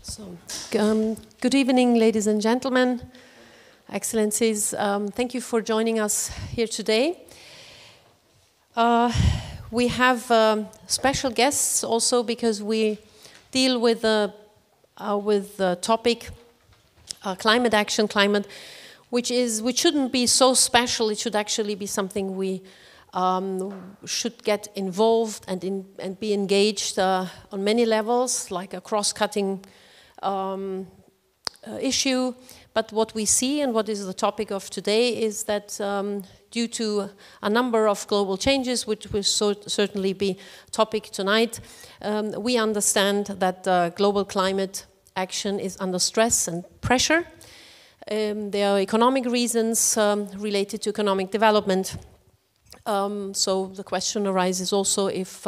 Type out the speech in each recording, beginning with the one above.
So, good evening, ladies and gentlemen, Excellencies. Thank you for joining us here today. We have special guests also because we deal with the topic climate action, which shouldn't be so special. It should actually be something we should get involved and be engaged on many levels, like a cross-cutting issue. But what we see and what is the topic of today is that due to a number of global changes, which will certainly be topic tonight, we understand that global climate action is under stress and pressure. There are economic reasons related to economic development. So the question arises also if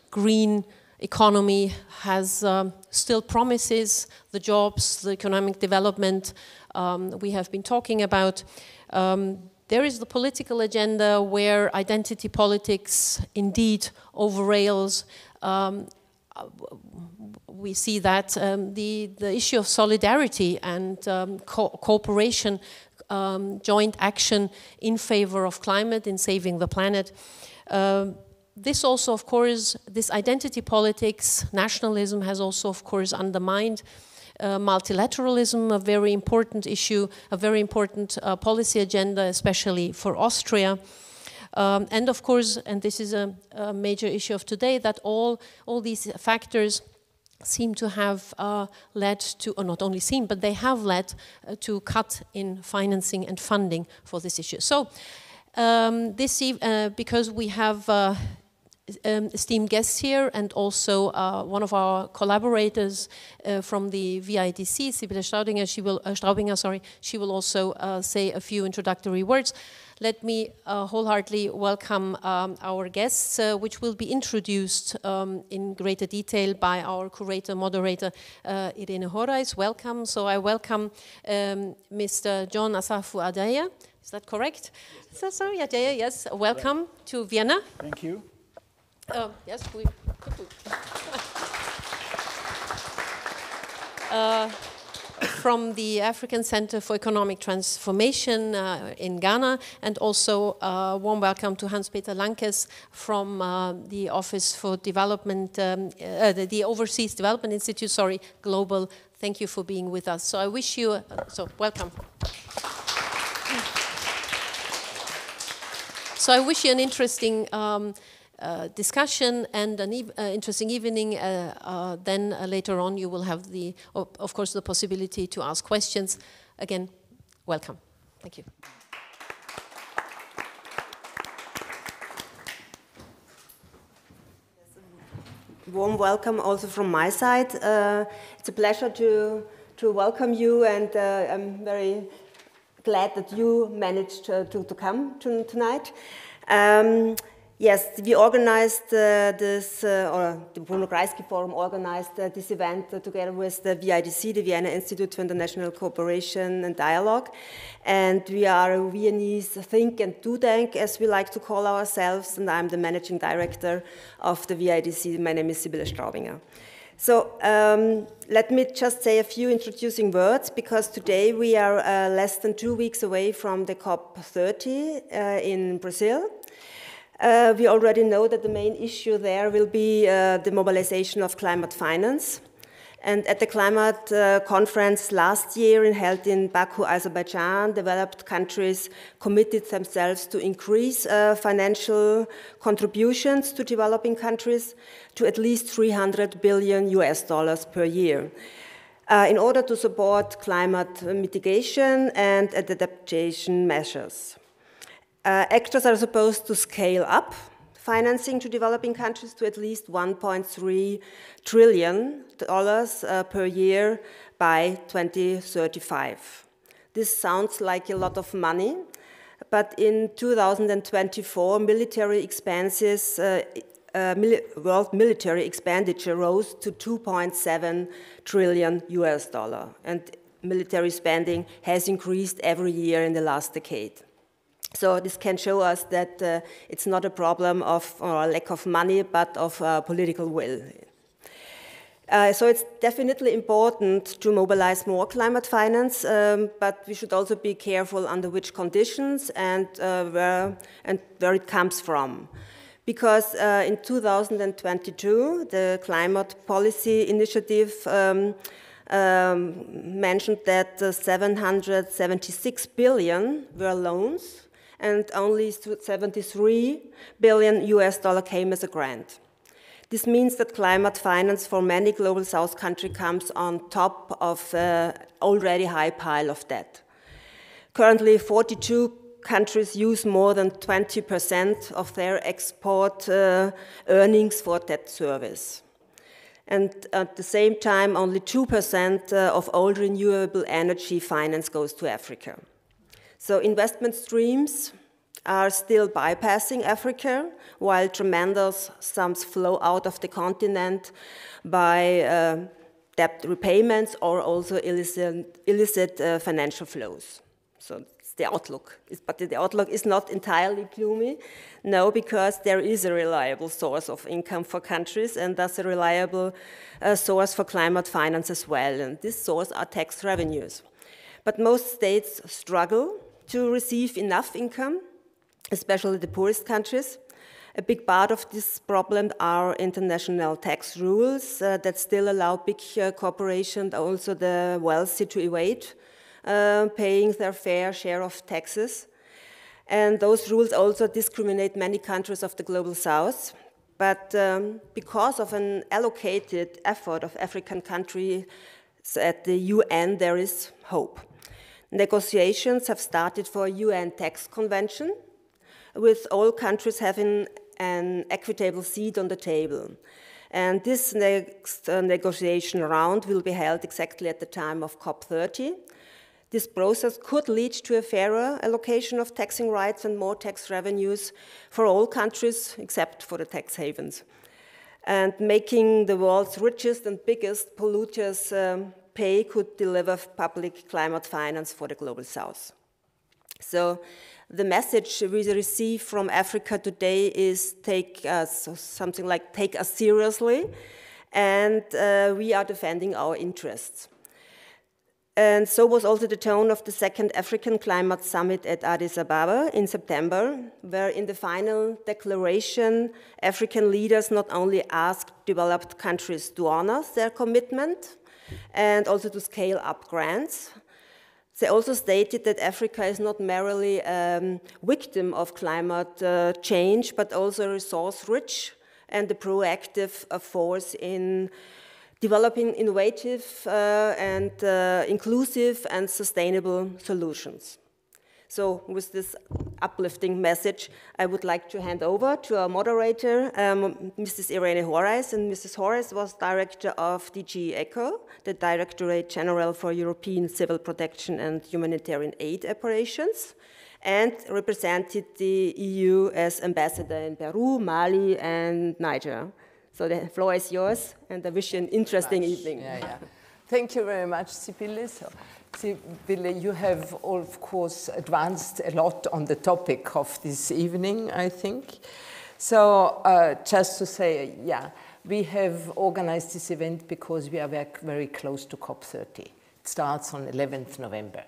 green economy has still promises the jobs, the economic development we have been talking about. There is the political agenda where identity politics indeed overrails. We see that the issue of solidarity and cooperation, joint action in favor of climate, in saving the planet. This also, of course, this identity politics, nationalism has also, of course, undermined multilateralism, a very important issue, a very important policy agenda, especially for Austria. And of course, and this is a major issue of today, that all these factors seem to have led to, or not only seem, but they have led to cut in financing and funding for this issue. So, because we have esteemed guests here and also one of our collaborators from the VIDC, Sibylle Straubinger, she will also say a few introductory words. Let me wholeheartedly welcome our guests, which will be introduced in greater detail by our curator, moderator, Irene Horejs. Welcome. So I welcome Mr. John Asafu-Adjaye. Is that correct? Yes. So, sorry, Adjaye, yes. Welcome to Vienna. Thank you. Yes, we could do. From the African Center for Economic Transformation in Ghana, and also warm welcome to Hans-Peter Lankes from the Office for Development, the Overseas Development Institute, Global. Thank you for being with us. So I wish you, welcome. So I wish you an interesting discussion and an interesting evening. Then later on you will have of course, the possibility to ask questions. Again, welcome. Thank you. Warm welcome also from my side. It's a pleasure to welcome you, and I'm very glad that you managed to come tonight. Yes, we organized or the Bruno Kreisky Forum organized this event together with the VIDC, the Vienna Institute for International Cooperation and Dialogue. And we are a Viennese think and do tank, as we like to call ourselves, and I'm the managing director of the VIDC. My name is Sibylle Straubinger. So let me just say a few introducing words, because today we are less than 2 weeks away from the COP30 in Brazil. We already know that the main issue there will be the mobilization of climate finance. And at the climate conference last year held in Baku, Azerbaijan, developed countries committed themselves to increase financial contributions to developing countries to at least $300 billion per year in order to support climate mitigation and adaptation measures. Actors are supposed to scale up financing to developing countries to at least $1.3 trillion per year by 2035. This sounds like a lot of money, but in 2024, world military expenditure rose to $2.7 trillion, and military spending has increased every year in the last decade. So this can show us that it's not a problem of lack of money, but of political will. So it's definitely important to mobilize more climate finance, but we should also be careful under which conditions and where it comes from. Because in 2022, the Climate Policy Initiative mentioned that 776 billion were loans and only 73 billion US dollar came as a grant. This means that climate finance for many Global South countries comes on top of an already high pile of debt. Currently, 42 countries use more than 20% of their export earnings for debt service. And at the same time, only 2% of all renewable energy finance goes to Africa. So investment streams are still bypassing Africa, while tremendous sums flow out of the continent by debt repayments or also illicit financial flows. So it's the outlook. But the outlook is not entirely gloomy, no, because there is a reliable source of income for countries and thus a reliable source for climate finance as well. And this source are tax revenues. But most states struggle to receive enough income, especially the poorest countries. A big part of this problem are international tax rules that still allow big corporations, also the wealthy, to evade paying their fair share of taxes. And those rules also discriminate many countries of the Global South. But because of an allocated effort of African countries at the UN, there is hope. Negotiations have started for a UN tax convention, with all countries having an equitable seat on the table. And this next negotiation round will be held exactly at the time of COP30. This process could lead to a fairer allocation of taxing rights and more tax revenues for all countries except for the tax havens. And making the world's richest and biggest polluters pay could deliver public climate finance for the Global South. So the message we receive from Africa today is something like take us seriously, and we are defending our interests. And so was also the tone of the second African Climate Summit at Addis Ababa in September, where in the final declaration, African leaders not only asked developed countries to honor their commitment and also to scale up grants. They also stated that Africa is not merely a victim of climate change, but also resource-rich and a proactive force in developing innovative and inclusive and sustainable solutions. So with this uplifting message, I would like to hand over to our moderator, Mrs. Irene Horejs. And Mrs. Horejs was director of DG ECHO, the Directorate General for European Civil Protection and Humanitarian Aid Operations, and represented the EU as ambassador in Peru, Mali, and Niger. So the floor is yours, and I wish you an interesting evening. Yeah. Thank you very much, Sibylle. So, Sibylle, you have, of course, advanced a lot on the topic of this evening, I think. So just to say, yeah, we have organized this event because we are very close to COP30. It starts on 11th November.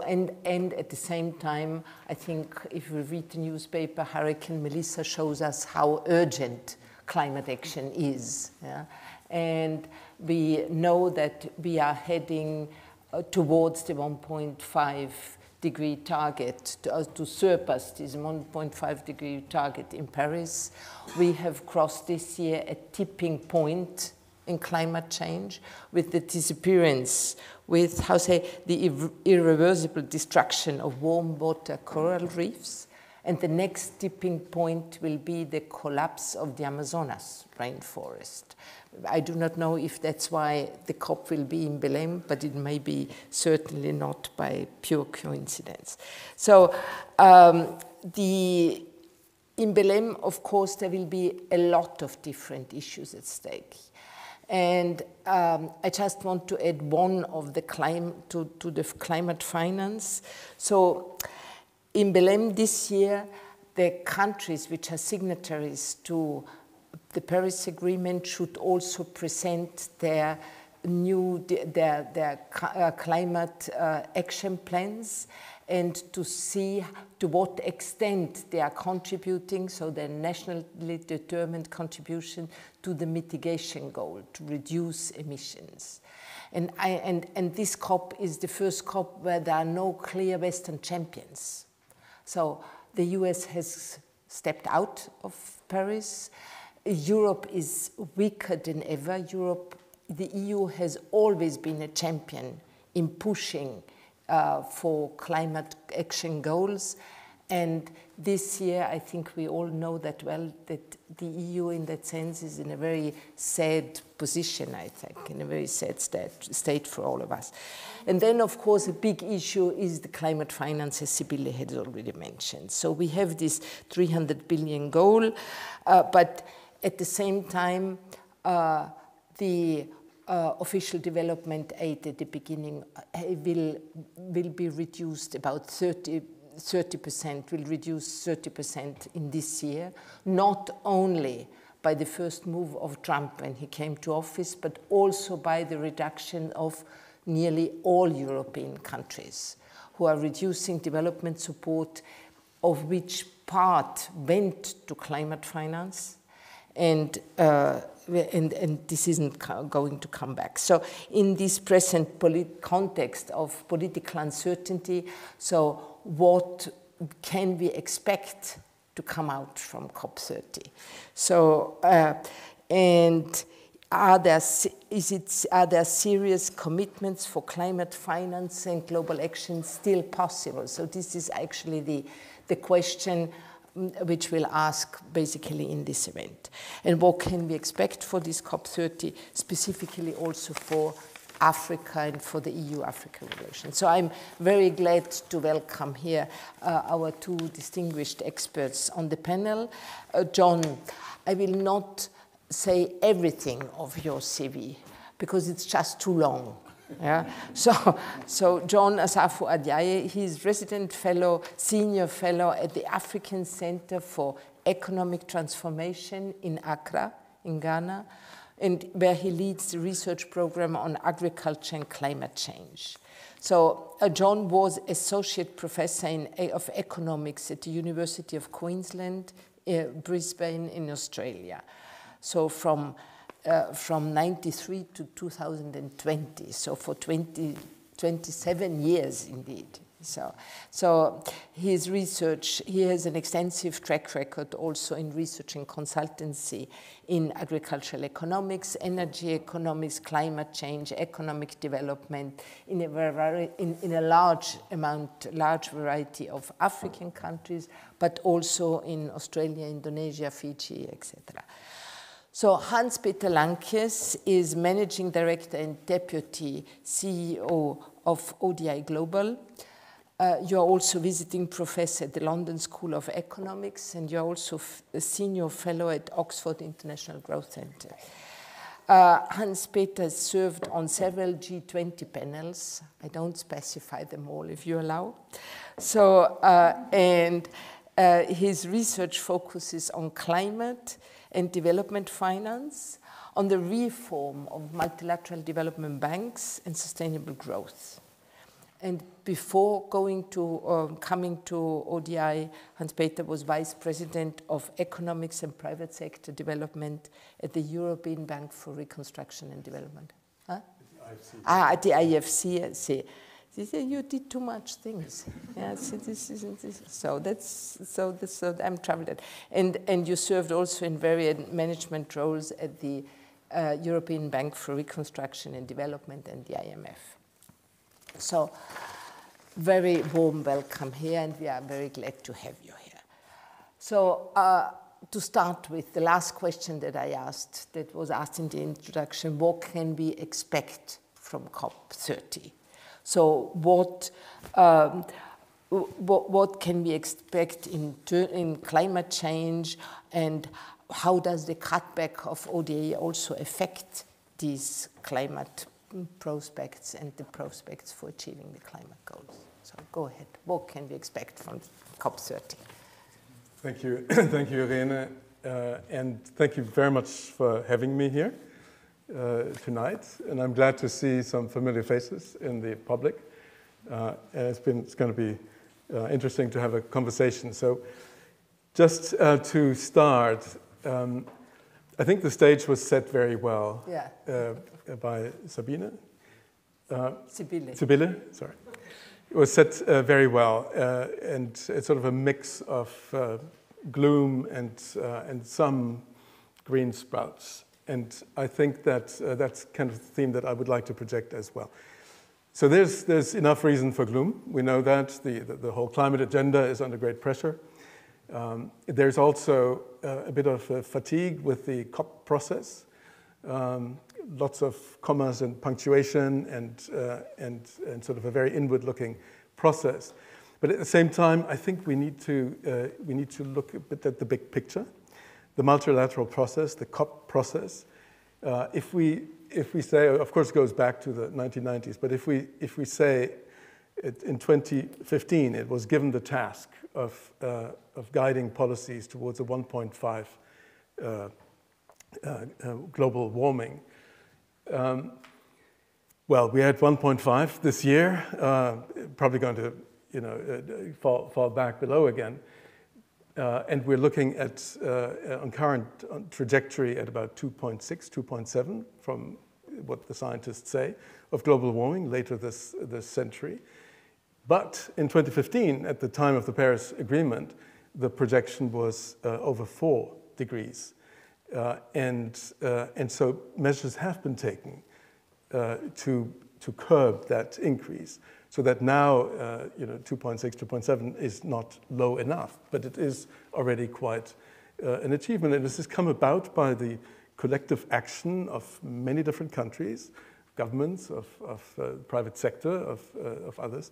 And at the same time, I think if we read the newspaper, Hurricane Melissa shows us how urgent climate action is. Yeah? And we know that we are heading towards the 1.5 degree target, to surpass this 1.5 degree target in Paris. We have crossed this year a tipping point in climate change with the disappearance, with, the irreversible destruction of warm water coral reefs. And the next tipping point will be the collapse of the Amazonas rainforest. I do not know if that's why the COP will be in Belém, but it may be certainly not by pure coincidence. So in Belém, of course, there will be a lot of different issues at stake. And I just want to add one of the to the climate finance. So in Belém this year, the countries which are signatories to the Paris Agreement should also present their climate action plans, and to see to what extent they are contributing, so their nationally determined contribution to the mitigation goal, to reduce emissions. And this COP is the first COP where there are no clear Western champions. So the US has stepped out of Paris. Europe is weaker than ever. The EU has always been a champion in pushing for climate action goals. And this year, I think we all know that well, that the EU in that sense is in a very sad position, I think, in a very sad state for all of us. And then, of course, a big issue is the climate finance, as Sibylle had already mentioned. So we have this 300 billion goal, but at the same time, the official development aid at the beginning will be reduced about 30%, will reduce 30% in this year, not only by the first move of Trump when he came to office, but also by the reduction of nearly all European countries who are reducing development support, of which part went to climate finance, and this isn't going to come back. So in this present context of political uncertainty, so what can we expect to come out from COP30? So, and are there serious commitments for climate finance and global action still possible? So this is actually the question which we'll ask basically in this event. And what can we expect for this COP30, specifically also for Africa and for the EU-Africa relations. So I'm very glad to welcome here our two distinguished experts on the panel. John, I will not say everything of your CV because it's just too long. Yeah. So John Asafu-Adjaye, he's resident fellow, senior fellow at the African Center for Economic Transformation in Accra, in Ghana, and where he leads the research program on agriculture and climate change. So John was associate professor of economics at the University of Queensland, Brisbane in Australia. So from 93 to 2020, so for 27 years indeed. So his research, he has an extensive track record also in research and consultancy in agricultural economics, energy economics, climate change, economic development in a large variety of African countries, but also in Australia, Indonesia, Fiji, etc. So Hans-Peter Lankes is Managing Director and Deputy CEO of ODI Global. You are also visiting professor at the London School of Economics, and you are also a senior fellow at Oxford International Growth Centre. Hans-Peter served on several G20 panels. I don't specify them all if you allow. So, his research focuses on climate and development finance, on the reform of multilateral development banks and sustainable growth. And before coming to ODI, Hans-Peter was Vice President of Economics and Private Sector Development at the European Bank for Reconstruction and Development. Huh? At the IFC, I see. You did too much things. Yeah, so I'm traveled. And you served also in various management roles at the European Bank for Reconstruction and Development and the IMF. So, very warm welcome here, and we are very glad to have you here. So, to start with, the last question that I asked, that was asked in the introduction, what can we expect from COP30? So, what can we expect in climate change, and how does the cutback of ODA also affect these climate prospects and the prospects for achieving the climate goals? So go ahead. What can we expect from COP30? Thank you. Thank you, Irene. and thank you very much for having me here tonight. And I'm glad to see some familiar faces in the public. And it's going to be interesting to have a conversation. So just to start, I think the stage was set very well by Sabine. Sibylle, sorry. It was set very well, and it's sort of a mix of gloom and some green sprouts. And I think that that's kind of the theme that I would like to project as well. So there's enough reason for gloom. We know that the whole climate agenda is under great pressure. There's also a bit of fatigue with the COP process. Lots of commas and punctuation and sort of a very inward-looking process. But at the same time, I think we need to look a bit at the big picture, the multilateral process, the COP process. If we say, of course, it goes back to the 1990s, but if we say in 2015 it was given the task of guiding policies towards a 1.5 global warming. Well, we had 1.5 this year, probably going to fall back below again. And we're looking at, on current trajectory, at about 2.6, 2.7 from what the scientists say of global warming later this century. But in 2015, at the time of the Paris Agreement, the projection was over 4 degrees. And so measures have been taken to curb that increase, so that now 2.6, 2.7 is not low enough, but it is already quite an achievement. And this has come about by the collective action of many different countries, governments, of private sector, of others,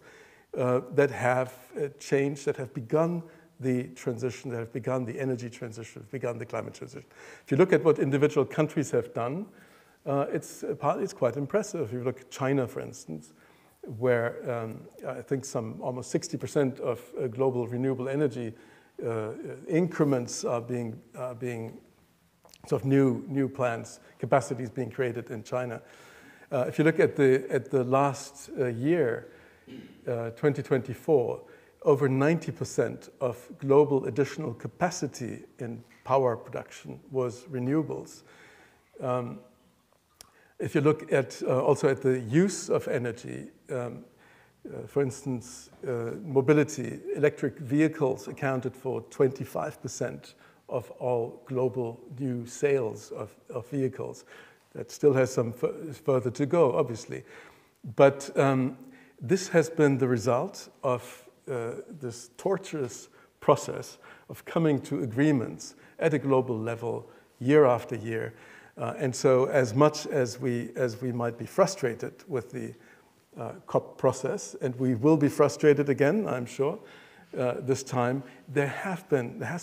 that have changed, that have begun the transition, that have begun the energy transition, have begun the climate transition. If you look at what individual countries have done, it's quite impressive. If you look at China, for instance, where I think almost 60% of global renewable energy increments are being sort of new plants, capacities being created in China. If you look at the last year, 2024, over 90% of global additional capacity in power production was renewables. If you look at also at the use of energy, for instance, mobility, electric vehicles accounted for 25% of all global new sales of vehicles. That still has some further to go, obviously. But this has been the result of this tortuous process of coming to agreements at a global level year after year. And so as much as we might be frustrated with the COP process, and we will be frustrated again, I'm sure, this time, there has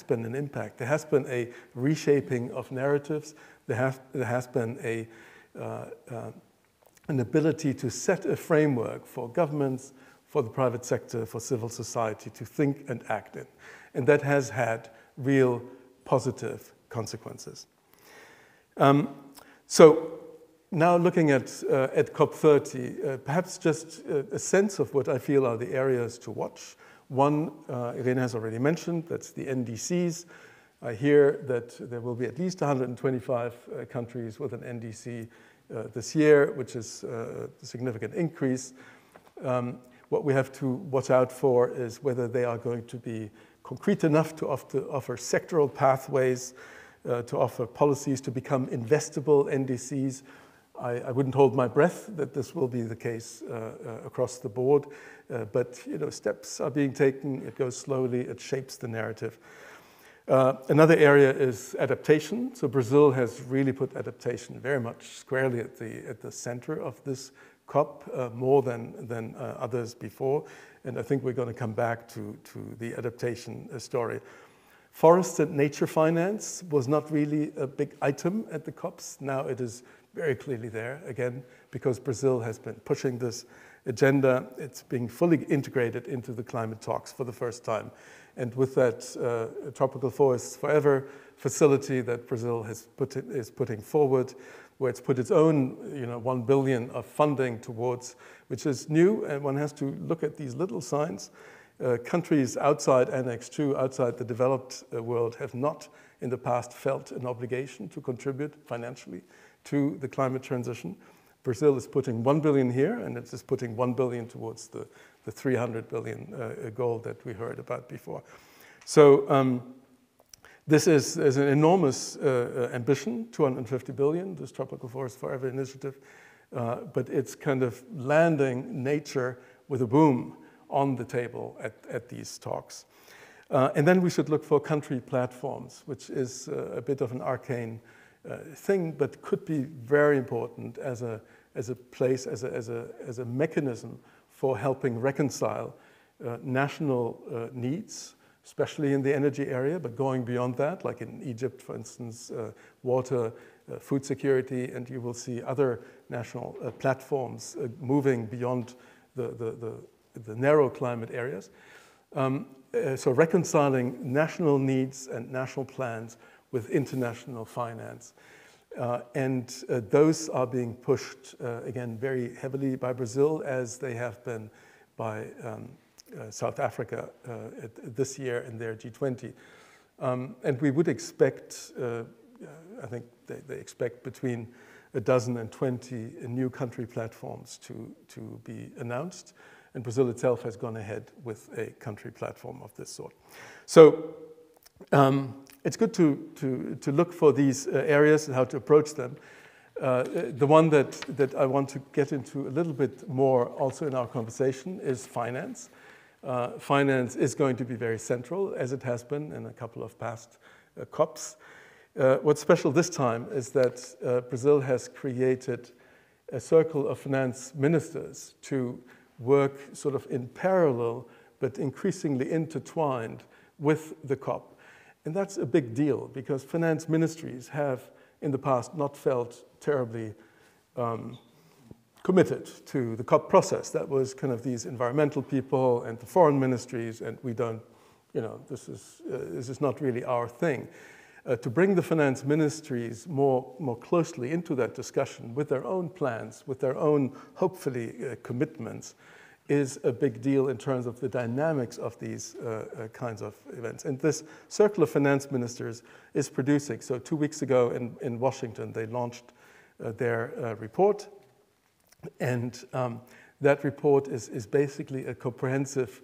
been an impact. There has been a reshaping of narratives. There has been an ability to set a framework for governments, for the private sector, for civil society to think and act in. And that has had real positive consequences. So now looking at COP30, perhaps just a sense of what I feel are the areas to watch. One, Irene has already mentioned, that's the NDCs. I hear that there will be at least 125 countries with an NDC this year, which is a significant increase. What we have to watch out for is whether they are going to be concrete enough to offer sectoral pathways, to offer policies to become investable NDCs. I wouldn't hold my breath that this will be the case across the board, but steps are being taken. It goes slowly. It shapes the narrative. Another area is adaptation. So Brazil has really put adaptation very much squarely at the center of this COP, more than others before. And I think we're going to come back to the adaptation story. Forest and nature finance was not really a big item at the COPs. Now it is very clearly there, again, because Brazil has been pushing this agenda. It's being fully integrated into the climate talks for the first time. And with that Tropical Forests Forever facility that Brazil is putting forward, where it's put its own 1 billion of funding towards, which is new, and one has to look at these little signs. Countries outside Annex 2, outside the developed world, have not in the past felt an obligation to contribute financially to the climate transition. Brazil is putting 1 billion here, and it is putting 1 billion towards the 300 billion goal that we heard about before. So this is an enormous ambition, 250 billion, this Tropical Forest Forever initiative, but it's kind of landing nature with a boom on the table at these talks. And then we should look for country platforms, which is a bit of an arcane thing, but could be very important as a place, as a mechanism for helping reconcile national needs, especially in the energy area, but going beyond that, like in Egypt, for instance, water, food security, and you will see other national platforms moving beyond the narrow climate areas. So reconciling national needs and national plans with international finance. And those are being pushed, again, very heavily by Brazil, as they have been by South Africa this year in their G20. And we would expect, I think they expect between a dozen and 20 new country platforms to be announced. And Brazil itself has gone ahead with a country platform of this sort. So it's good to look for these areas and how to approach them. The one that I want to get into a little bit more also in our conversation is finance. Finance is going to be very central, as it has been in a couple of past COPs. What's special this time is that Brazil has created a circle of finance ministers to work sort of in parallel, but increasingly intertwined with the COP. And that's a big deal, because finance ministries have in the past not felt terribly committed to the COP process. That was kind of these environmental people and the foreign ministries, and we don't, this is not really our thing. To bring the finance ministries more closely into that discussion with their own plans, with their own, hopefully, commitments, is a big deal in terms of the dynamics of these kinds of events. And this Circle of Finance Ministers is producing. So 2 weeks ago in Washington, they launched their report. And that report is basically a comprehensive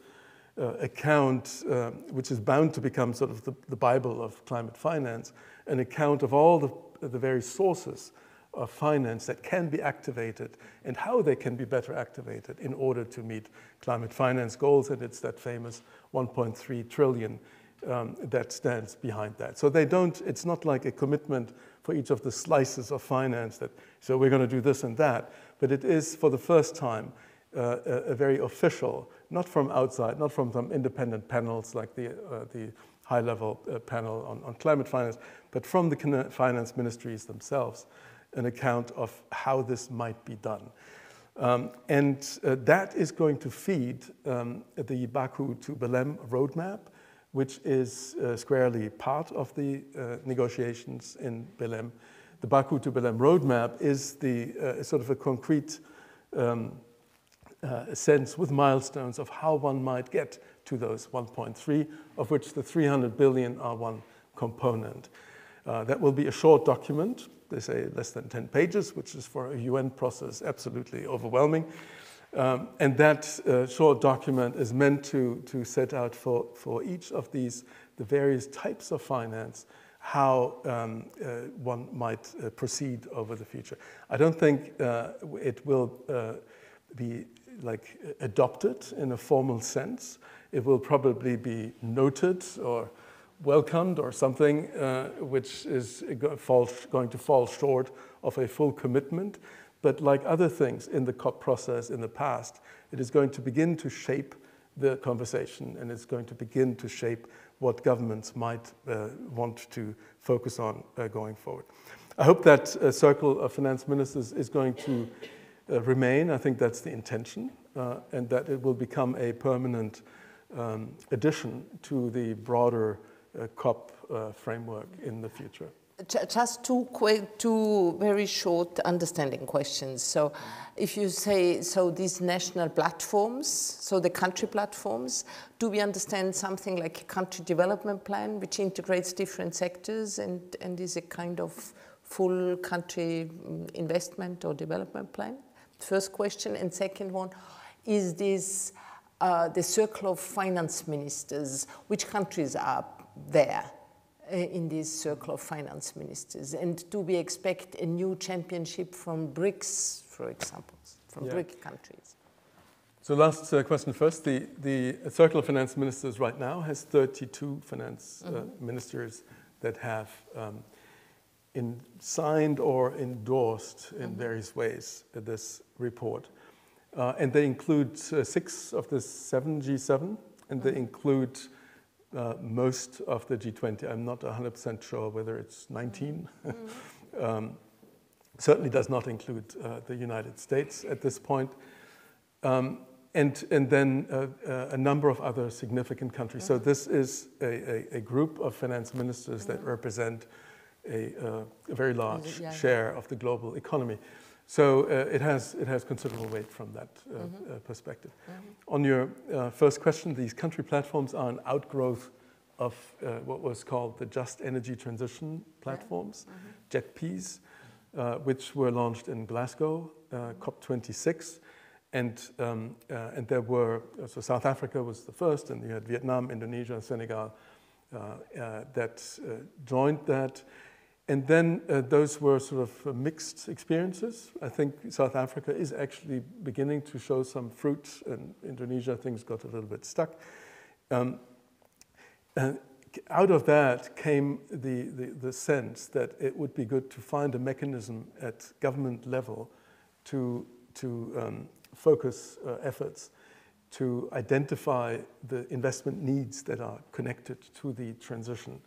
account, which is bound to become sort of the Bible of climate finance, an account of all the various sources of finance that can be activated and how they can be better activated in order to meet climate finance goals. And it's that famous 1.3 trillion that stands behind that. So it's not like a commitment for each of the slices of finance that, so we're going to do this and that, but it is for the first time a very official, not from outside, not from some independent panels like the high-level panel on climate finance, but from the finance ministries themselves, an account of how this might be done. And that is going to feed the Baku to Belém roadmap, which is squarely part of the negotiations in Belém. The Baku to Belém roadmap is the sort of a concrete sense with milestones of how one might get to those 1.3, of which the 300 billion are one component. That will be a short document. They say less than 10 pages, which is for a UN process absolutely overwhelming. And that short document is meant to set out for each of these, the various types of finance, how one might proceed over the future. I don't think it will be like adopted in a formal sense. It will probably be noted or welcomed or something, which is going to fall short of a full commitment. But like other things in the COP process in the past, it is going to begin to shape the conversation, and it's going to begin to shape what governments might want to focus on going forward. I hope that Circle of Finance Ministers is going to remain. I think that's the intention, and that it will become a permanent addition to the broader COP framework in the future? Just two very short understanding questions. So if you say, so these national platforms, so the country platforms, do we understand something like a country development plan which integrates different sectors and is a kind of full country investment or development plan? First question. And second one, is this the circle of finance ministers? Which countries are there in this circle of finance ministers? And do we expect a new championship from BRICS, for example, from BRIC countries? So last question first. The circle of finance ministers right now has 32 finance ministers that have signed or endorsed in various ways this report. And they include 6 of the 7 G7, and they include most of the G20. I'm not 100% sure whether it's 19. Certainly does not include the United States at this point. And then a number of other significant countries. So this is a group of finance ministers that represent a very large share of the global economy. So it has considerable weight from that perspective. On your first question, these country platforms are an outgrowth of what was called the Just Energy Transition Platforms, JETPs, which were launched in Glasgow, COP26. And there were, so South Africa was the first, and you had Vietnam, Indonesia, Senegal that joined that. And then those were sort of mixed experiences. I think South Africa is actually beginning to show some fruit, and Indonesia, things got a little bit stuck. Out of that came the sense that it would be good to find a mechanism at government level to focus efforts to identify the investment needs that are connected to the transition,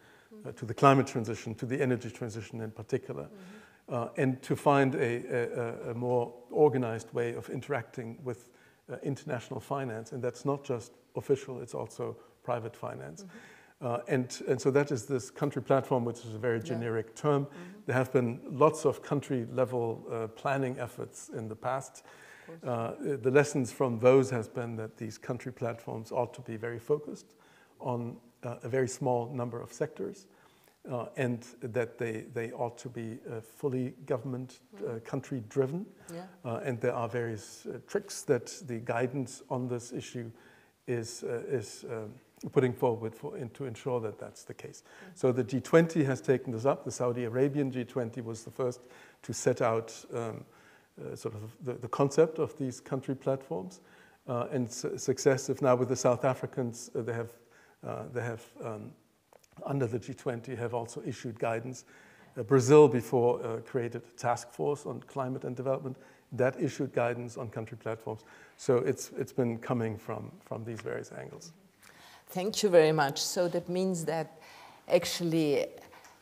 to the climate transition, to the energy transition in particular, and to find a more organized way of interacting with international finance. And that's not just official, it's also private finance. And so that is this country platform, which is a very generic term. There have been lots of country level planning efforts in the past. The lessons from those has been that these country platforms ought to be very focused on a very small number of sectors, and that they ought to be fully government country driven. And there are various tricks that the guidance on this issue is putting forward to ensure that that's the case. So the G20 has taken this up. The Saudi Arabian G20 was the first to set out sort of the concept of these country platforms, and successive now with the South Africans, they have under the G20 have also issued guidance. Brazil before created a task force on climate and development that issued guidance on country platforms. So it's been coming from these various angles. Thank you very much. So that means that actually,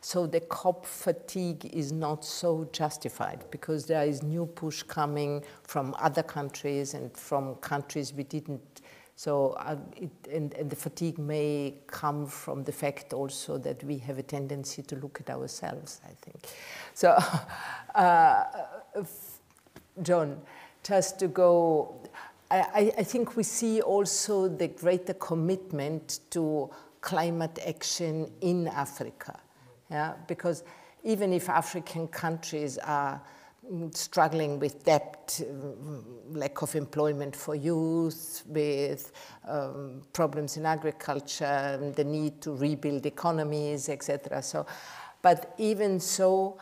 so the COP fatigue is not so justified because there is new push coming from other countries and from countries we didn't. So and the fatigue may come from the fact also that we have a tendency to look at ourselves, I think. So, John, just to go, I think we see also the greater commitment to climate action in Africa, because even if African countries are struggling with debt, lack of employment for youth, with problems in agriculture, the need to rebuild economies, etc. So, but even so,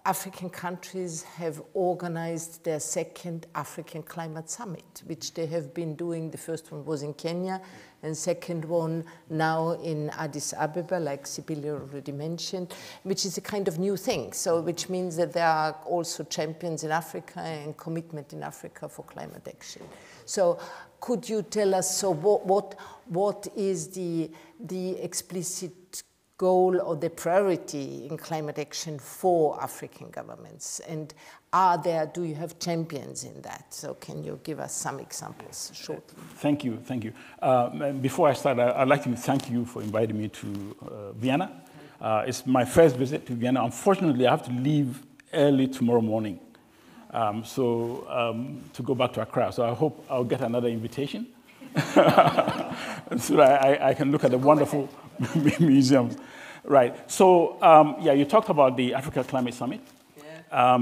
African countries have organized their second African Climate Summit, which they have been doing. The first one was in Kenya, and second one now in Addis Ababa, like Sibylle already mentioned, which is a kind of new thing. So, which means that there are also champions in Africa and commitment in Africa for climate action. So, could you tell us, so what is the explicit goal or the priority in climate action for African governments? And do you have champions in that? So can you give us some examples shortly? Thank you, thank you. Before I start, I'd like to thank you for inviting me to Vienna. It's my first visit to Vienna. Unfortunately, I have to leave early tomorrow morning to go back to Accra. So I hope I'll get another invitation so that I can look at the wonderful museums. Right. So, yeah, you talked about the Africa Climate Summit. Yeah.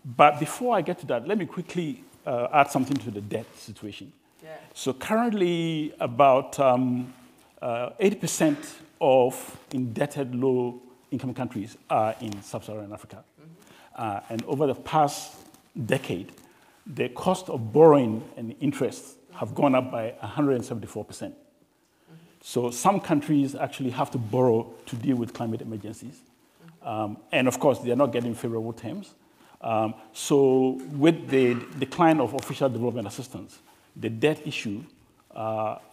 But before I get to that, let me quickly add something to the debt situation. Yeah. So currently, about 80% of indebted low-income countries are in sub-Saharan Africa. Mm-hmm. And over the past decade, the cost of borrowing and interest have gone up by 174%. So some countries actually have to borrow to deal with climate emergencies. And of course, they are not getting favorable terms. So with the decline of official development assistance, the debt issue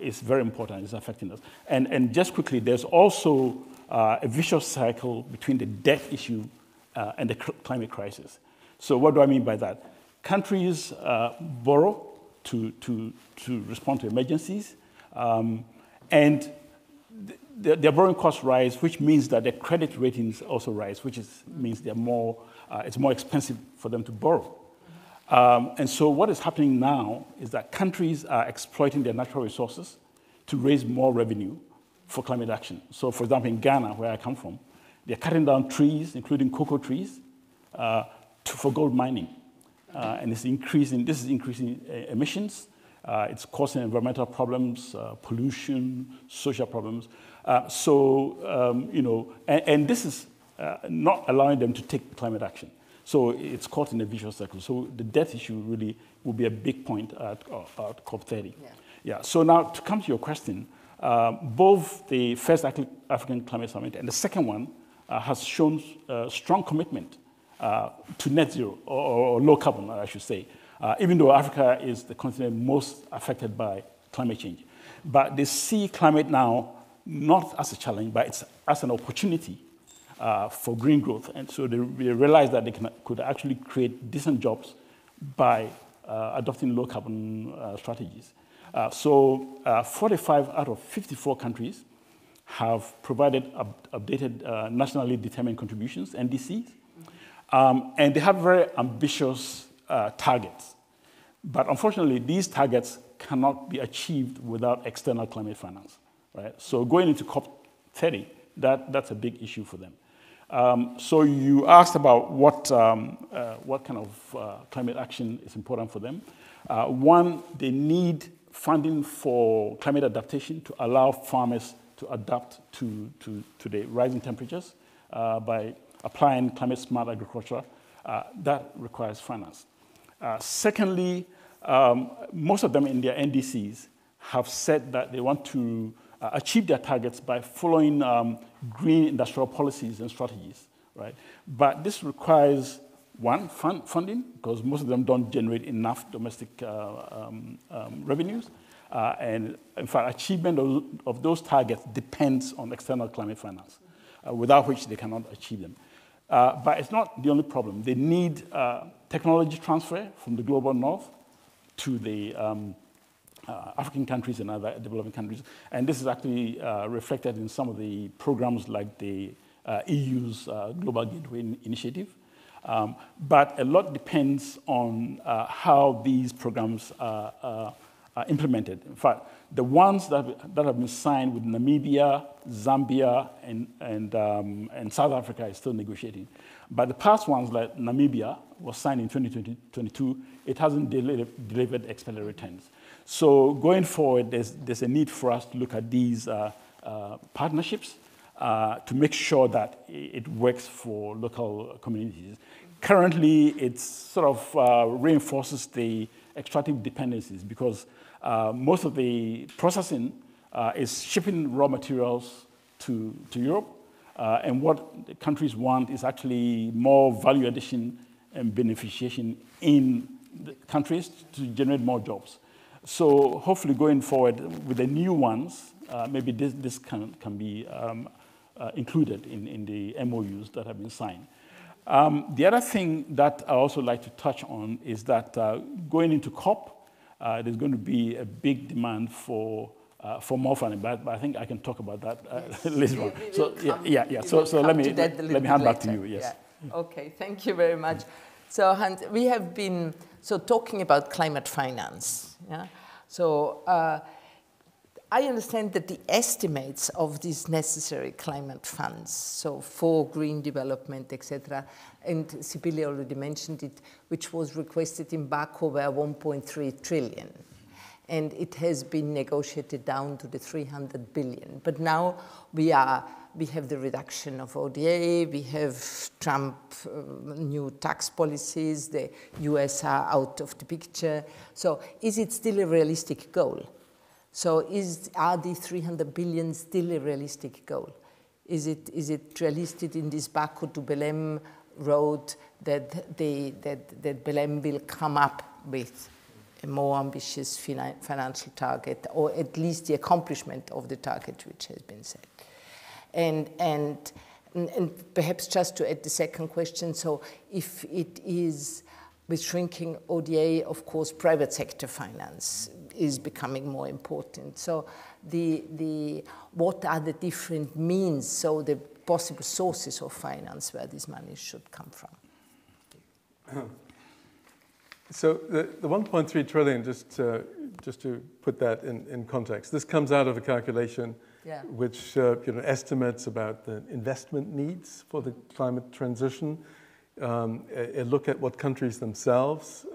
is very important. It's affecting us. And just quickly, there's also a vicious cycle between the debt issue and the climate crisis. So what do I mean by that? Countries borrow to respond to emergencies. And their borrowing costs rise, which means that their credit ratings also rise, which means it's more expensive for them to borrow. And so what is happening now is that countries are exploiting their natural resources to raise more revenue for climate action. So for example, in Ghana, where I come from, they're cutting down trees, including cocoa trees, for gold mining. And this is increasing emissions. It's causing environmental problems, pollution, social problems. And this is not allowing them to take climate action. So it's caught in a vicious cycle. So the debt issue really will be a big point at COP30. Yeah. So now to come to your question, both the first African Climate Summit and the second one has shown strong commitment to net zero, or low carbon, I should say. Even though Africa is the continent most affected by climate change. But they see climate now not as a challenge, but it's as an opportunity for green growth. And so they realize that they could actually create decent jobs by adopting low carbon strategies. So 45 out of 54 countries have provided updated nationally determined contributions, NDCs. And they have very ambitious targets. But unfortunately, these targets cannot be achieved without external climate finance, right? So going into COP30, that's a big issue for them. So you asked about what kind of climate action is important for them. One, they need funding for climate adaptation to allow farmers to adapt to the rising temperatures by applying climate-smart agriculture. That requires finance. Secondly, most of them in their NDCs have said that they want to achieve their targets by following green industrial policies and strategies, right? But this requires, one, funding, because most of them don't generate enough domestic revenues. And in fact, achievement of those targets depends on external climate finance, without which they cannot achieve them. But it's not the only problem. They need technology transfer from the global north to the African countries and other developing countries. And this is actually reflected in some of the programs like the EU's Global Gateway Initiative. But a lot depends on how these programs are implemented. In fact, the ones that have been signed with Namibia, Zambia, and South Africa is still negotiating. But the past ones, like Namibia, was signed in 2022, it hasn't delivered expected returns. So going forward, there's a need for us to look at these partnerships to make sure that it works for local communities. Currently, it sort of reinforces the extractive dependencies because most of the processing is shipping raw materials to Europe. And what the countries want is actually more value addition and beneficiation in the countries to generate more jobs. So hopefully going forward with the new ones, maybe this can be included in the MOUs that have been signed. The other thing that I also like to touch on is that going into COP, there's going to be a big demand for more funding, but I think I can talk about that later on. So So let me hand back to you. Yes. Yeah. Okay. Thank you very much. So Hans, we have been talking about climate finance. Yeah. So I understand that the estimates of these necessary climate funds, so for green development, etc., and Sibili already mentioned it, which was requested in Baku, were 1.3 trillion. And it has been negotiated down to the 300 billion. But now we have the reduction of ODA, we have Trump new tax policies, the US are out of the picture. So is it still a realistic goal? So are the 300 billion still a realistic goal? Is it realistic in this Baku to Belém road that Belém will come up with a more ambitious financial target, or at least the accomplishment of the target which has been set? And perhaps just to add the second question, so if it is with shrinking ODA, of course, private sector finance is becoming more important. So what are the different means, so the possible sources of finance where this money should come from? So the 1.3 trillion, just to put that in context, this comes out of a calculation which estimates about the investment needs for the climate transition, a look at what countries themselves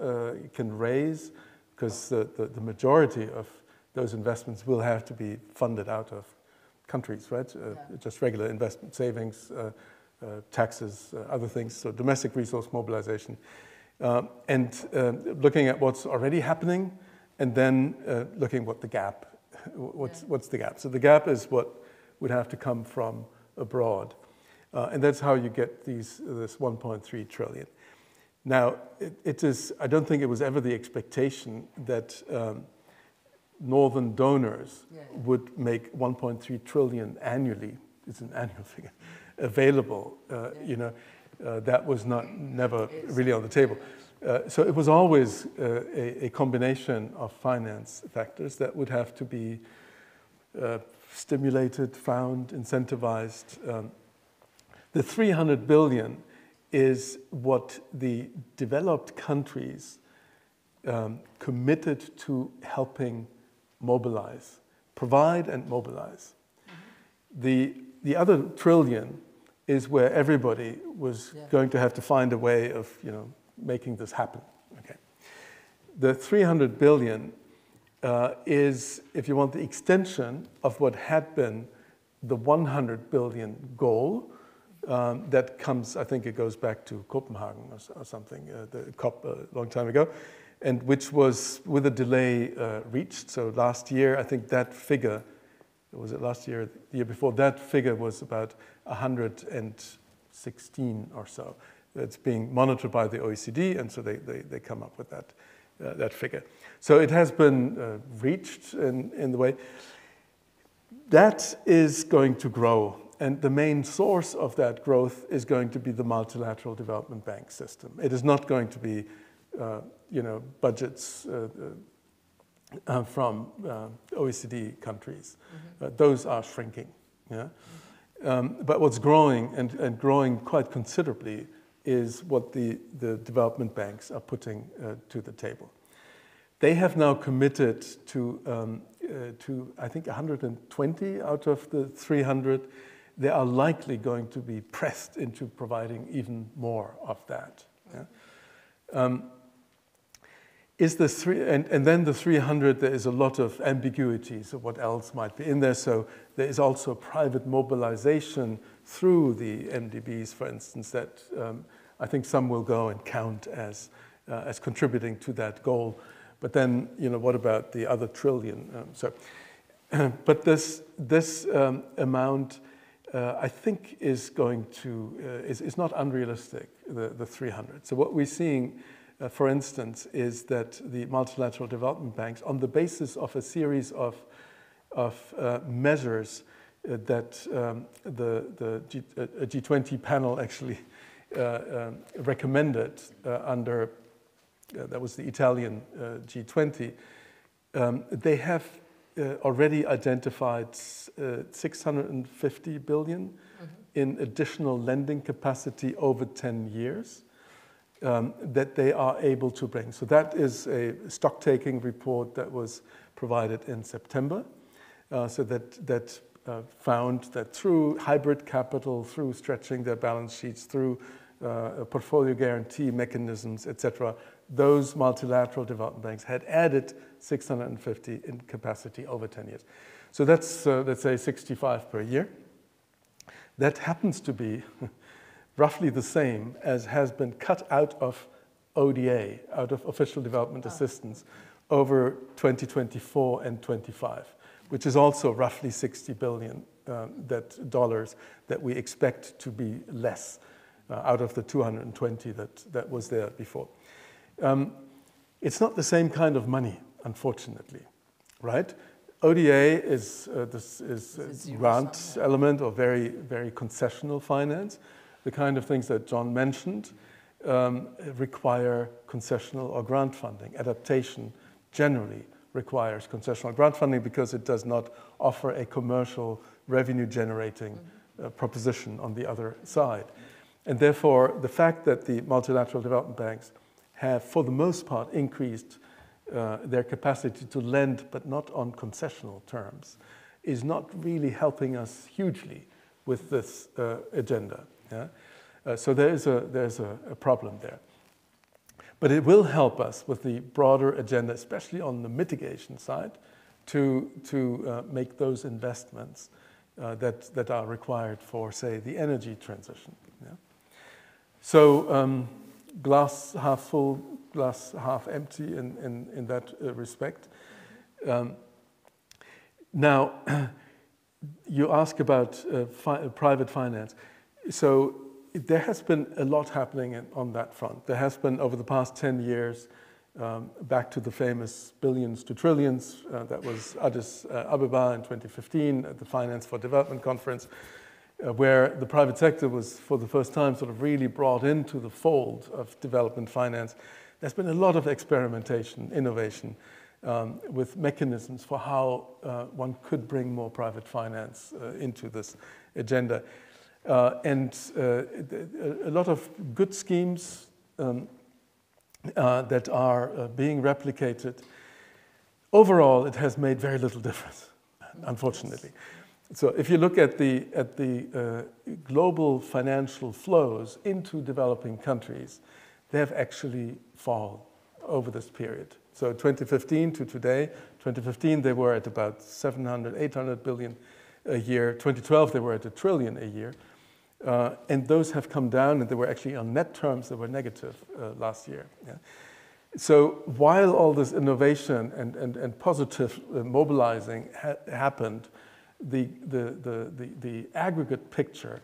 can raise, because the majority of those investments will have to be funded out of countries, right? Just regular investment savings, taxes, other things, so domestic resource mobilization. And looking at what's already happening, and then looking what the gap, what's the gap? So the gap is what would have to come from abroad. And that's how you get this 1.3 trillion. Now, I don't think it was ever the expectation that northern donors would make 1.3 trillion annually, it's an annual figure, available. That was never really on the table. So it was always a combination of finance factors that would have to be stimulated, found, incentivized. The 300 billion is what the developed countries committed to helping mobilize, provide and mobilize. The other trillion is where everybody was going to have to find a way of, making this happen. Okay. The 300 billion is, if you want, the extension of what had been the 100 billion goal. That comes, I think it goes back to Copenhagen or something, the COP a long time ago, and which was with a delay reached. So last year, I think that figure, was it last year, the year before, that figure was about 116 or so. It's being monitored by the OECD, and so they come up with that figure. So it has been reached in the way. That is going to grow, and the main source of that growth is going to be the multilateral development bank system. It is not going to be, budgets from OECD countries. Those are shrinking. Yeah? But what's growing, and growing quite considerably, is what the development banks are putting to the table. They have now committed to I think 120 out of the 300. They are likely going to be pressed into providing even more of that. Yeah? And then the 300, there is a lot of ambiguity, so what else might be in there. So there is also private mobilization through the MDBs, for instance, that I think some will go and count as contributing to that goal. But then, what about the other trillion? But this amount, I think, is going to is not unrealistic. The 300. So what we're seeing, for instance, is that the multilateral development banks, on the basis of a series of measures, that the G20 panel actually recommended under, that was the Italian G20, they have already identified 650 billion in additional lending capacity over 10 years that they are able to bring. So that is a stock-taking report that was provided in September. So that found that through hybrid capital, through stretching their balance sheets, through portfolio guarantee mechanisms, etc., those multilateral development banks had added 650 in capacity over 10 years. So that's, let's say, 65 per year. That happens to be roughly the same as has been cut out of ODA, out of official development assistance, over 2024 and 25, which is also roughly 60 billion dollars that we expect to be less out of the 220 that was there before. It's not the same kind of money, unfortunately, right? ODA is this grant element or very, very concessional finance. The kind of things that John mentioned require concessional or grant funding. Adaptation generally requires concessional grant funding because it does not offer a commercial revenue-generating proposition on the other side. And therefore, the fact that the multilateral development banks have, for the most part, increased their capacity to lend, but not on concessional terms, is not really helping us hugely with this agenda. Yeah? So there's a problem there. But it will help us with the broader agenda, especially on the mitigation side, to make those investments that are required for, say, the energy transition. Yeah? So glass half full, glass half empty in that respect. Now, you ask about private finance. So there has been a lot happening on that front. There has been, over the past 10 years, back to the famous billions to trillions, that was Addis Ababa in 2015 at the Finance for Development conference, where the private sector was, for the first time, sort of really brought into the fold of development finance. There's been a lot of experimentation, innovation, with mechanisms for how one could bring more private finance into this agenda. And a lot of good schemes that are being replicated. Overall, it has made very little difference, unfortunately. So if you look at the global financial flows into developing countries, they have actually fallen over this period. So 2015 to today, 2015 they were at about 700, 800 billion a year. 2012 they were at $1 trillion a year. And those have come down, and they were actually on net terms, they were negative last year. Yeah? So while all this innovation and positive mobilizing happened, the aggregate picture,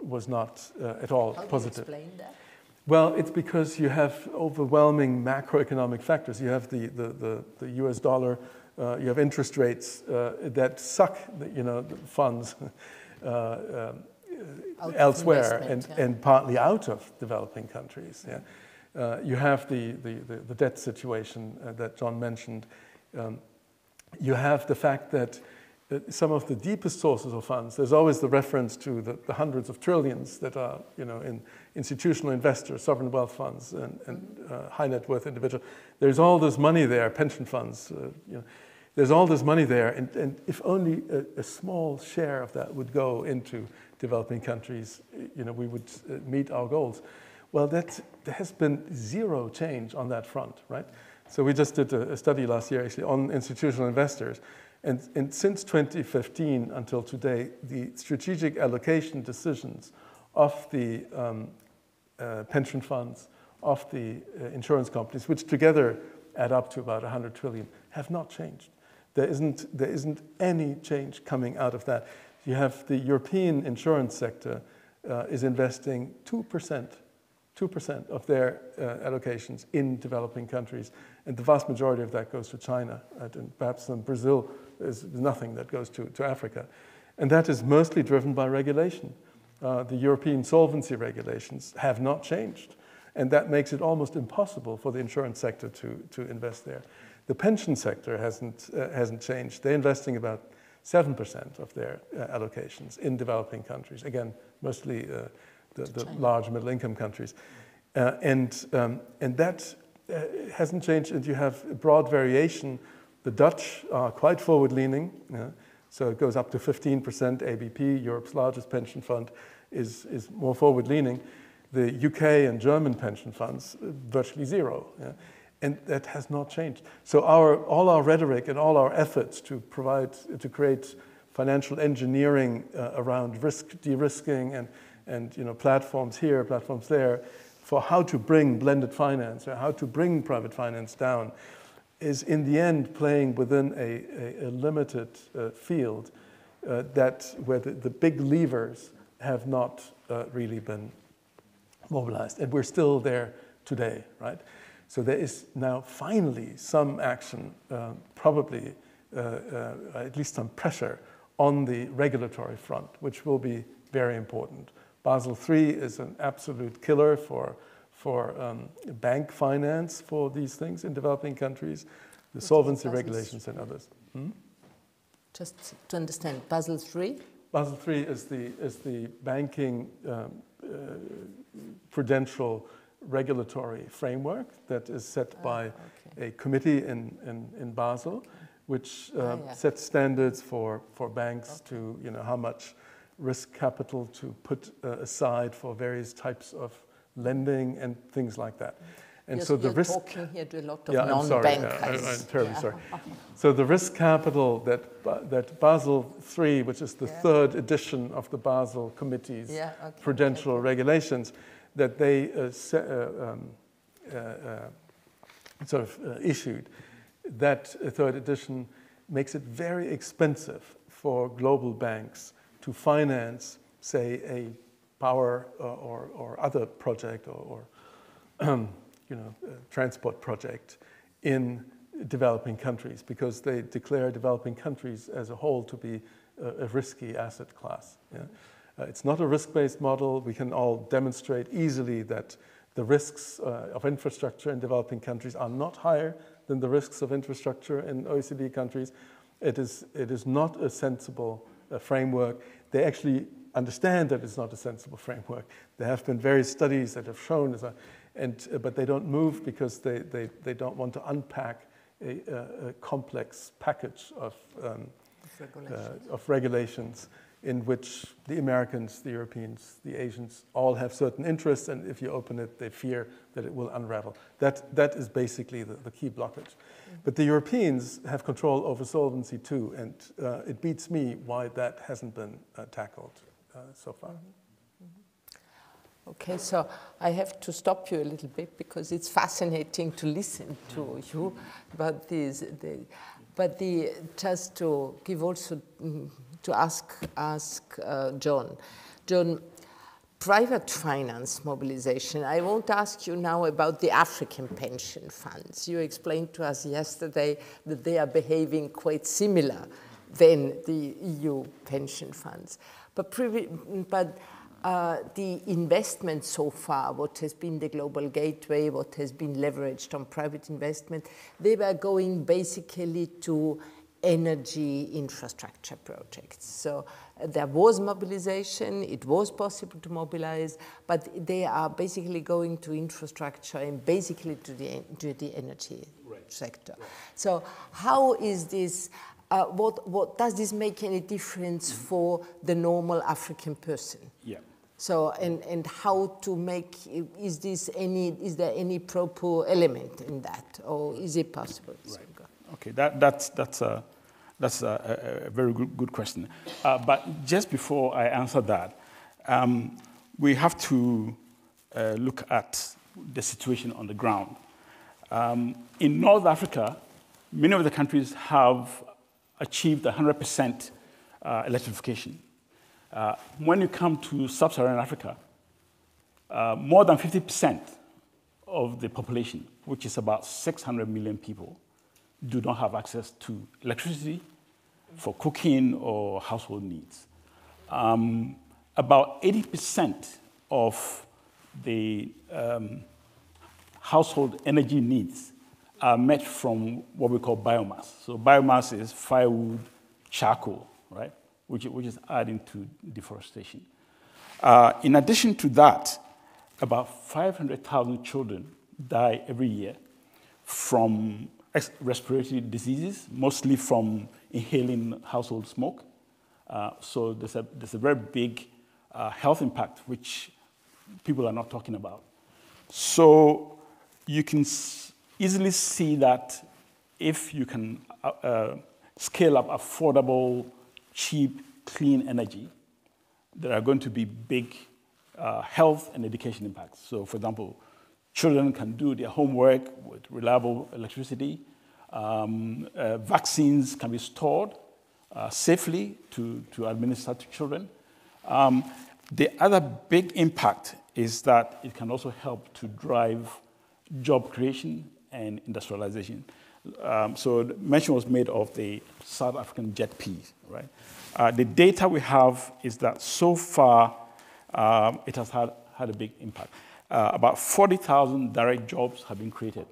was not at all positive. How do you explain that? Well, it's because you have overwhelming macroeconomic factors. You have the US dollar, you have interest rates that suck the funds elsewhere and partly out of developing countries. Yeah? You have the debt situation that John mentioned. You have the fact that some of the deepest sources of funds, there's always the reference to the hundreds of trillions that are in institutional investors, sovereign wealth funds, and high net worth individuals. There's all this money there, pension funds, there's all this money there, and if only a small share of that would go into developing countries, we would meet our goals. Well, there has been zero change on that front, right? So we just did a study last year, actually, on institutional investors. And since 2015 until today, the strategic allocation decisions of the pension funds, of the insurance companies, which together add up to about 100 trillion, have not changed. There isn't any change coming out of that. You have the European insurance sector is investing 2% 2% of their allocations in developing countries. And the vast majority of that goes to China. And perhaps in Brazil, there's nothing that goes to Africa. And that is mostly driven by regulation. The European solvency regulations have not changed. And that makes it almost impossible for the insurance sector to invest there. The pension sector hasn't changed. They're investing about 7% of their allocations in developing countries. Again, mostly the large middle-income countries. And that hasn't changed, and you have a broad variation. The Dutch are quite forward-leaning, so it goes up to 15%. ABP, Europe's largest pension fund, is more forward-leaning. The UK and German pension funds, virtually zero. And that has not changed. So all our rhetoric and all our efforts to create financial engineering around de-risking and platforms here, platforms there, for how to bring blended finance or how to bring private finance down, is in the end playing within a limited field where the big levers have not really been mobilized, and we're still there today, right? So there is now finally some action, probably at least some pressure on the regulatory front, which will be very important. Basel III is an absolute killer for bank finance for these things in developing countries, the solvency regulations and others. Just to understand, Basel III? Basel III is the banking prudential regulatory framework that is set by a committee in Basel, which sets standards for banks to, how much risk capital to put aside for various types of lending and things like that. And so the risk. Talking here to a lot of non-bankers. I'm terribly sorry. So the risk capital that Basel III, which is the third edition of the Basel Committee's prudential regulations, that they issued, that third edition makes it very expensive for global banks to finance, say, a power or other project or transport project in developing countries, because they declare developing countries as a whole to be a risky asset class. It's not a risk-based model. We can all demonstrate easily that the risks of infrastructure in developing countries are not higher than the risks of infrastructure in OECD countries. It is not a sensible framework. They actually understand that it's not a sensible framework. There have been various studies that have shown, but they don't move because they don't want to unpack a complex package of regulations in which the Americans, the Europeans, the Asians all have certain interests, and if you open it, they fear that it will unravel. That is basically the key blockage. But the Europeans have control over solvency too, and it beats me why that hasn't been tackled so far. Okay, so I have to stop you a little bit because it's fascinating to listen to you about these. Just to give also to ask John. John, private finance mobilization. I won't ask you now about the African pension funds. You explained to us yesterday that they are behaving quite similar than the EU pension funds. But the investment so far, what has been the global gateway, what has been leveraged on private investment, they were going basically to energy infrastructure projects. So there was mobilization, it was possible to mobilize, but they are basically going to infrastructure and basically to the energy sector. Right. So how is this, what does this make any difference for the normal African person? Yeah. So, and how to make, is there any proper element in that, or is it possible? Right. Okay, that's a very good question. But just before I answer that, we have to look at the situation on the ground. In North Africa, many of the countries have achieved 100% electrification. When you come to sub-Saharan Africa, more than 50% of the population, which is about 600 million people, do not have access to electricity for cooking or household needs. About 80% of the household energy needs are met from what we call biomass. So biomass is firewood, charcoal, right? Which is adding to deforestation. In addition to that, about 500,000 children die every year from respiratory diseases, mostly from inhaling household smoke. So there's a very big health impact, which people are not talking about. So you can easily see that if you can scale up affordable, cheap, clean energy, there are going to be big health and education impacts. So for example, children can do their homework with reliable electricity. Vaccines can be stored safely to administer to children. The other big impact is that it can also help to drive job creation and industrialization. So the mention was made of the South African jet peas, right? The data we have is that so far it has had a big impact. About 40,000 direct jobs have been created.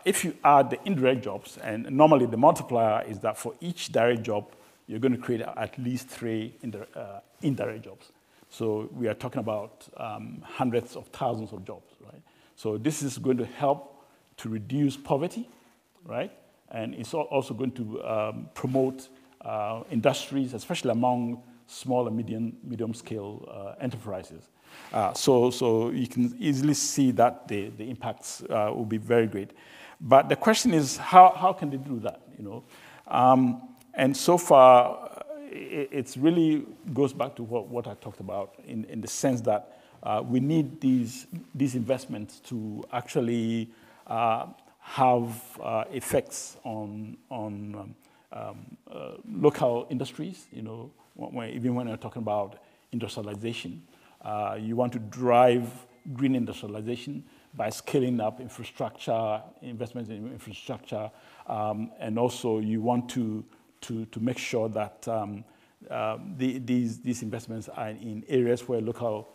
If you add the indirect jobs, and normally the multiplier is that for each direct job, you're going to create at least 3 indirect jobs. So we are talking about hundreds of thousands of jobs, right? So this is going to help to reduce poverty, right? And it's also going to promote industries, especially among small and medium-scale enterprises. So you can easily see that the impacts will be very great. But the question is, how can they do that? You know, and so far, it really goes back to what I talked about in the sense that we need these investments to actually have effects on local industries. You know, even when you're talking about industrialization, you want to drive green industrialization by scaling up infrastructure, investments in infrastructure, and also you want to make sure that these investments are in areas where local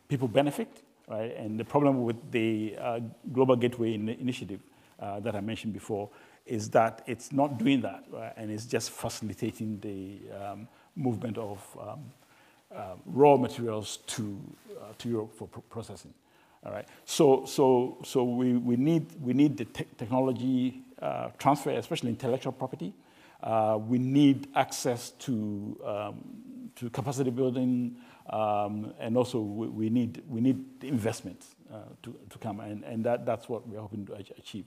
people benefit, right? And the problem with the Global Gateway Initiative that I mentioned before is that it's not doing that, right? And it's just facilitating the movement of raw materials to Europe for processing. All right. So we need the technology transfer, especially intellectual property. We need access to capacity building, and also we need the investment to come, and that's what we're hoping to achieve.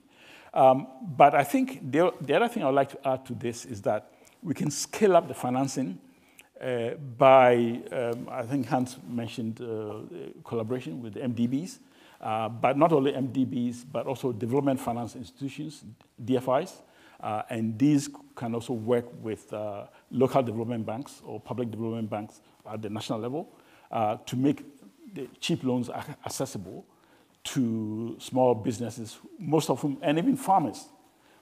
But I think the other thing I would like to add to this is that we can scale up the financing by, I think Hans mentioned collaboration with the MDBs, but not only MDBs, but also development finance institutions, DFIs, and these can also work with local development banks or public development banks at the national level to make the cheap loans accessible to small businesses, most of whom, and even farmers.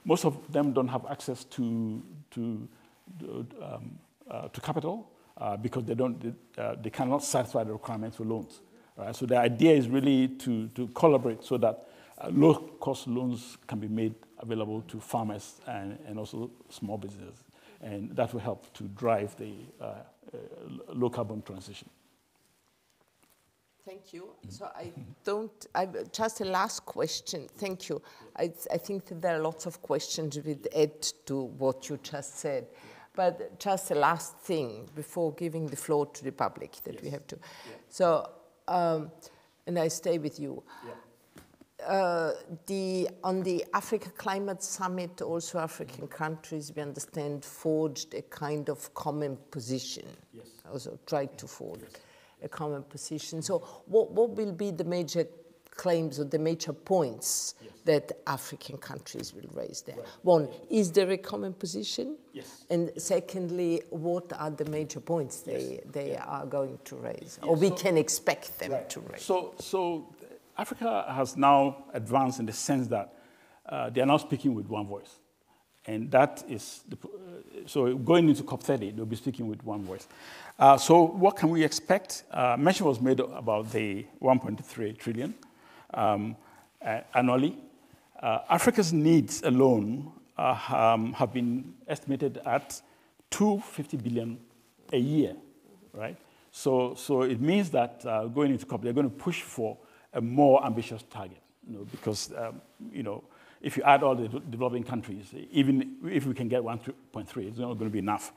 Most of them don't have access to capital because they cannot satisfy the requirements for loans. Right? So the idea is really to collaborate so that low-cost loans can be made available to farmers and also small businesses. And that will help to drive the low-carbon transition. Thank you. So just a last question. Thank you. I think that there are lots of questions with add to what you just said. But just a last thing before giving the floor to the public that we have to. Yeah. So, and I stay with you. Yeah. On the Africa Climate Summit, also African countries, we understand, forged a kind of common position. Yes. Also tried to forge a common position. So what will be the major claims or the major points that African countries will raise there. One, is there a common position? Yes. And secondly, what are the major points they are going to raise, or we can expect them to raise? So Africa has now advanced in the sense that they are now speaking with one voice. And that is, so going into COP30, they'll be speaking with one voice. So what can we expect? Mention was made about the 1.3 trillion annually. Africa's needs alone have been estimated at 250 billion a year, right? So it means that going into COP, they're going to push for a more ambitious target, because, if you add all the developing countries, even if we can get 1.3, it's not going to be enough.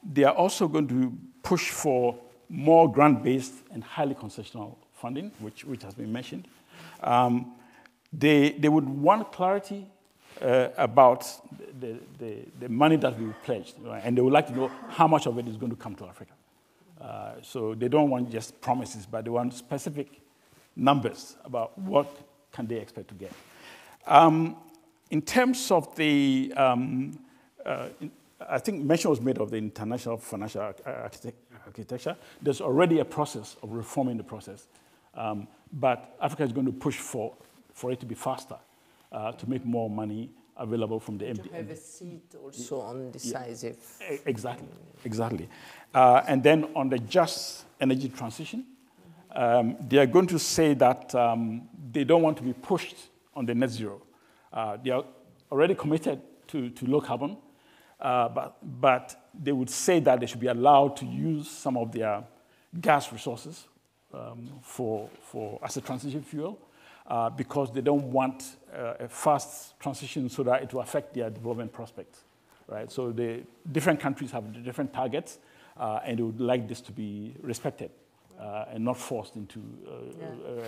They are also going to push for more grant-based and highly concessional funding, which has been mentioned. They would want clarity about the money that we pledged, right? And they would like to know how much of it is going to come to Africa. So they don't want just promises, but they want specific numbers about what can they expect to get. In terms of the, I think mention was made of the international financial architecture. There's already a process of reforming the process, but Africa is going to push for it to be faster, to make more money available from the MDB. To have a seat also on decisive. Exactly. And then on the just energy transition, they are going to say that they don't want to be pushed on the net zero. They are already committed to low carbon, but they would say that they should be allowed to use some of their gas resources as a transition fuel, because they don't want a fast transition so that it will affect their development prospects, right? So the different countries have different targets, and they would like this to be respected. And not forced into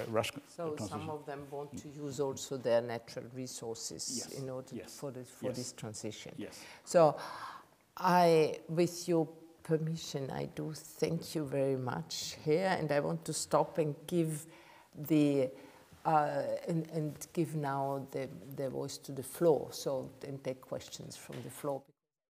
rush transition. So some of them want to use also their natural resources in order for this transition. Yes. So with your permission, I do thank you very much here, and I want to stop and give give now the voice to the floor, and take questions from the floor.